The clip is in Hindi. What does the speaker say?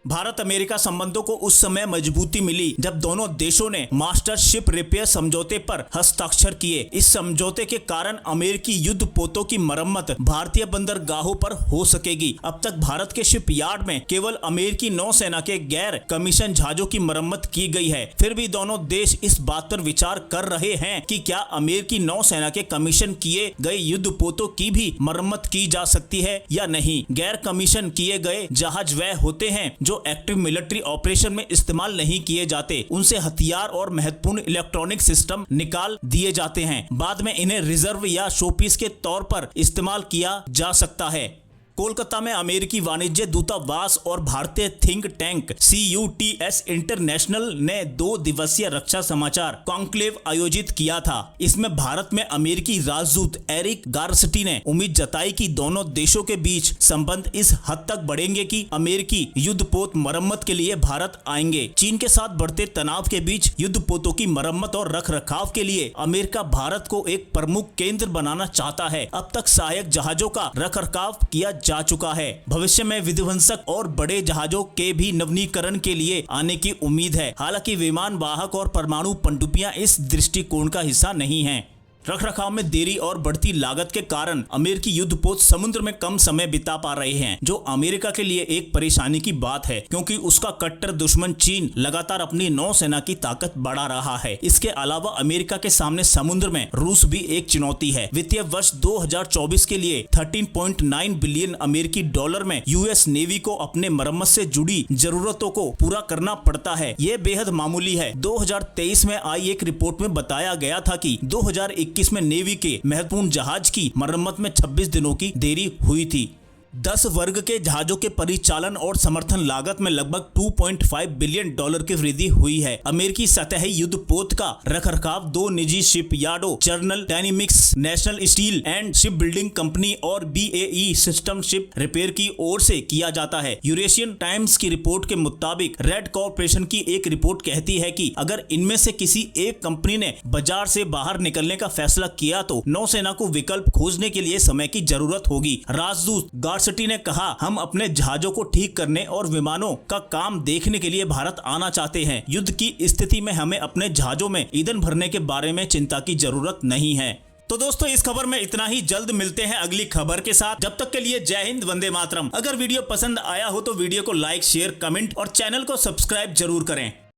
भारत अमेरिका संबंधों को उस समय मजबूती मिली जब दोनों देशों ने मास्टर शिप रिपेयर समझौते पर हस्ताक्षर किए। इस समझौते के कारण अमेरिकी युद्धपोतों की मरम्मत भारतीय बंदरगाहों पर हो सकेगी। अब तक भारत के शिपयार्ड में केवल अमेरिकी नौसेना के गैर कमीशन जहाजों की मरम्मत की गई है। फिर भी दोनों देश इस बात पर विचार कर रहे हैं कि क्या अमेरिकी नौसेना के कमीशन किए गए युद्धपोतों की भी मरम्मत की जा सकती है या नहीं। गैर कमीशन किए गए जहाज वह होते हैं जो एक्टिव मिलिट्री ऑपरेशन में इस्तेमाल नहीं किए जाते। उनसे हथियार और महत्वपूर्ण इलेक्ट्रॉनिक सिस्टम निकाल दिए जाते हैं। बाद में इन्हें रिजर्व या शोपीस के तौर पर इस्तेमाल किया जा सकता है। कोलकाता में अमेरिकी वाणिज्य दूतावास और भारतीय थिंक टैंक CUTS इंटरनेशनल ने 2 दिवसीय रक्षा समाचार कॉन्क्लेव आयोजित किया था। इसमें भारत में अमेरिकी राजदूत एरिक गारस्टी ने उम्मीद जताई कि दोनों देशों के बीच संबंध इस हद तक बढ़ेंगे कि अमेरिकी युद्धपोत मरम्मत के लिए भारत आएंगे। चीन के साथ बढ़ते तनाव के बीच युद्धपोतों की मरम्मत और रखरखाव के लिए अमेरिका भारत को एक प्रमुख केंद्र बनाना चाहता है। अब तक सहायक जहाजों का रखरखाव किया जा चुका है। भविष्य में विध्वंसक और बड़े जहाजों के भी नवीनीकरण के लिए आने की उम्मीद है। हालांकि विमान वाहक और परमाणु पनडुब्बियां इस दृष्टिकोण का हिस्सा नहीं हैं। रखरखाव में देरी और बढ़ती लागत के कारण अमेरिकी युद्धपोत समुद्र में कम समय बिता पा रहे हैं, जो अमेरिका के लिए एक परेशानी की बात है, क्योंकि उसका कट्टर दुश्मन चीन लगातार अपनी नौसेना की ताकत बढ़ा रहा है। इसके अलावा अमेरिका के सामने समुद्र में रूस भी एक चुनौती है। वित्तीय वर्ष 2024 के लिए 13.9 बिलियन अमेरिकी डॉलर में US नेवी को अपने मरम्मत से जुड़ी जरूरतों को पूरा करना पड़ता है। ये बेहद मामूली है। 2023 में आई एक रिपोर्ट में बताया गया था कि 2021 में नेवी के महत्वपूर्ण जहाज की मरम्मत में 26 दिनों की देरी हुई थी। 10 वर्ग के जहाजों के परिचालन और समर्थन लागत में लगभग 2.5 बिलियन डॉलर की वृद्धि हुई है। अमेरिकी सतही युद्धपोत का रखरखाव 2 निजी शिपयार्डों General Dynamics, National Steel and Ship Building Company और BAE सिस्टम शिप रिपेयर की ओर से किया जाता है। यूरेशियन टाइम्स की रिपोर्ट के मुताबिक रेड कॉर्पोरेशन की एक रिपोर्ट कहती है कि अगर इनमें से किसी एक कंपनी ने बाजार से बाहर निकलने का फैसला किया तो नौसेना को विकल्प खोजने के लिए समय की जरूरत होगी। राजदूत गारस्टी ने कहा, हम अपने जहाजों को ठीक करने और विमानों का काम देखने के लिए भारत आना चाहते हैं। युद्ध की स्थिति में हमें अपने जहाजों में ईंधन भरने के बारे में चिंता की जरूरत नहीं है। तो दोस्तों, इस खबर में इतना ही। जल्द मिलते हैं अगली खबर के साथ। जब तक के लिए जय हिंद, वंदे मातरम। अगर वीडियो पसंद आया हो तो वीडियो को लाइक, शेयर, कमेंट और चैनल को सब्सक्राइब जरूर करें।